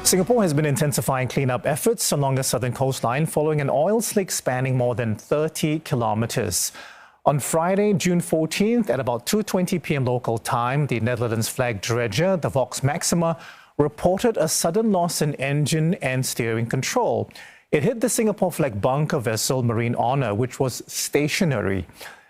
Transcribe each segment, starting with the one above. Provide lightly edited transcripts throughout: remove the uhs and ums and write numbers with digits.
Singapore has been intensifying cleanup efforts along the southern coastline following an oil slick spanning more than 30 kilometers. On Friday, June 14th, at about 2:20 p.m. local time, the Netherlands flagged dredger, the Vox Maxima, reported a sudden loss in engine and steering control. It hit the Singapore flag bunker vessel Marine Honor, which was stationary.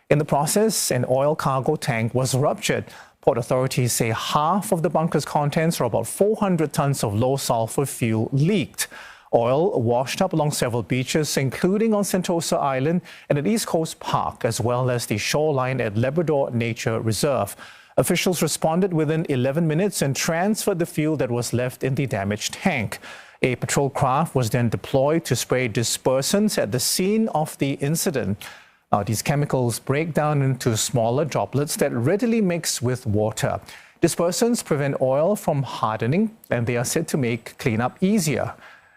In the process, an oil cargo tank was ruptured. Port authorities say half of the bunker's contents, or about 400 tons of low sulfur fuel, leaked. Oil washed up along several beaches, including on Sentosa Island and at East Coast Park, as well as the shoreline at Labrador Nature Reserve. Officials responded within 11 minutes and transferred the fuel that was left in the damaged tank. A patrol craft was then deployed to spray dispersants at the scene of the incident. These chemicals break down into smaller droplets that readily mix with water. Dispersants prevent oil from hardening, and they are said to make cleanup easier.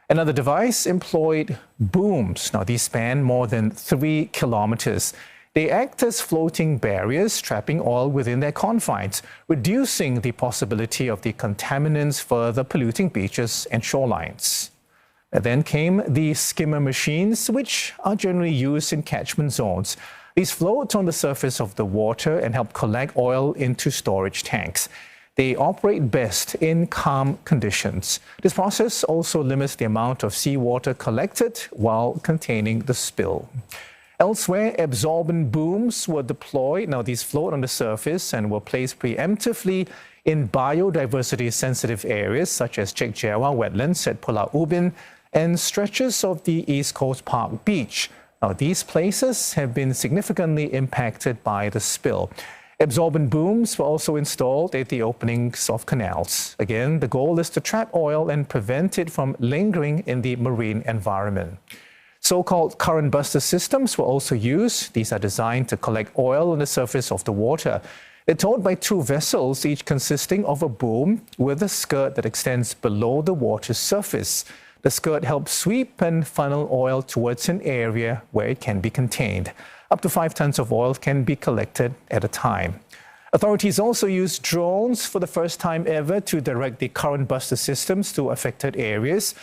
Another device employed booms. Now, these span more than 3 kilometers. They act as floating barriers, trapping oil within their confines, reducing the possibility of the contaminants further polluting beaches and shorelines. Then came the skimmer machines, which are generally used in catchment zones. These float on the surface of the water and help collect oil into storage tanks. They operate best in calm conditions. This process also limits the amount of seawater collected while containing the spill. Elsewhere, absorbent booms were deployed. Now, these float on the surface and were placed preemptively in biodiversity-sensitive areas such as Chek Jawa wetlands at Pulau Ubin and stretches of the East Coast Park beach. Now, these places have been significantly impacted by the spill. Absorbent booms were also installed at the openings of canals. Again, the goal is to trap oil and prevent it from lingering in the marine environment. So-called current buster systems were also used. These are designed to collect oil on the surface of the water. They're towed by 2 vessels, each consisting of a boom with a skirt that extends below the water's surface. The skirt helps sweep and funnel oil towards an area where it can be contained. Up to 5 tons of oil can be collected at a time. Authorities also used drones for the first time ever to direct the current buster systems to affected areas.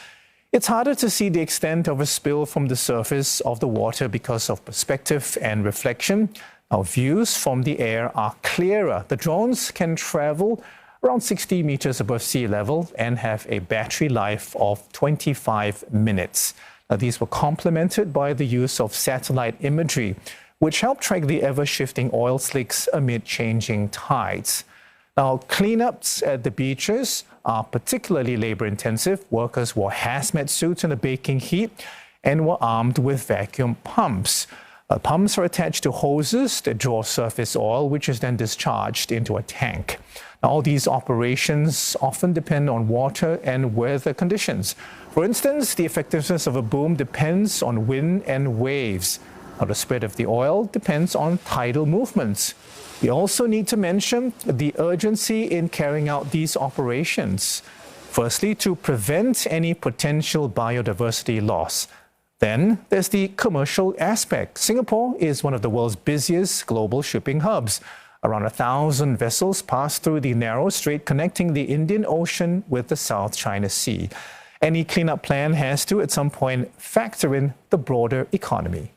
It's harder to see the extent of a spill from the surface of the water because of perspective and reflection. Our views from the air are clearer. The drones can travel around 60 meters above sea level and have a battery life of 25 minutes. Now, these were complemented by the use of satellite imagery, which helped track the ever-shifting oil slicks amid changing tides. Now, cleanups at the beaches are particularly labor-intensive. Workers wore hazmat suits in the baking heat and were armed with vacuum pumps. Pumps are attached to hoses that draw surface oil, which is then discharged into a tank. Now, all these operations often depend on water and weather conditions. For instance, the effectiveness of a boom depends on wind and waves. Now, the spread of the oil depends on tidal movements. We also need to mention the urgency in carrying out these operations. Firstly, to prevent any potential biodiversity loss. Then there's the commercial aspect. Singapore is one of the world's busiest global shipping hubs. Around 1,000 vessels pass through the narrow strait connecting the Indian Ocean with the South China Sea. Any cleanup plan has to, at some point, factor in the broader economy.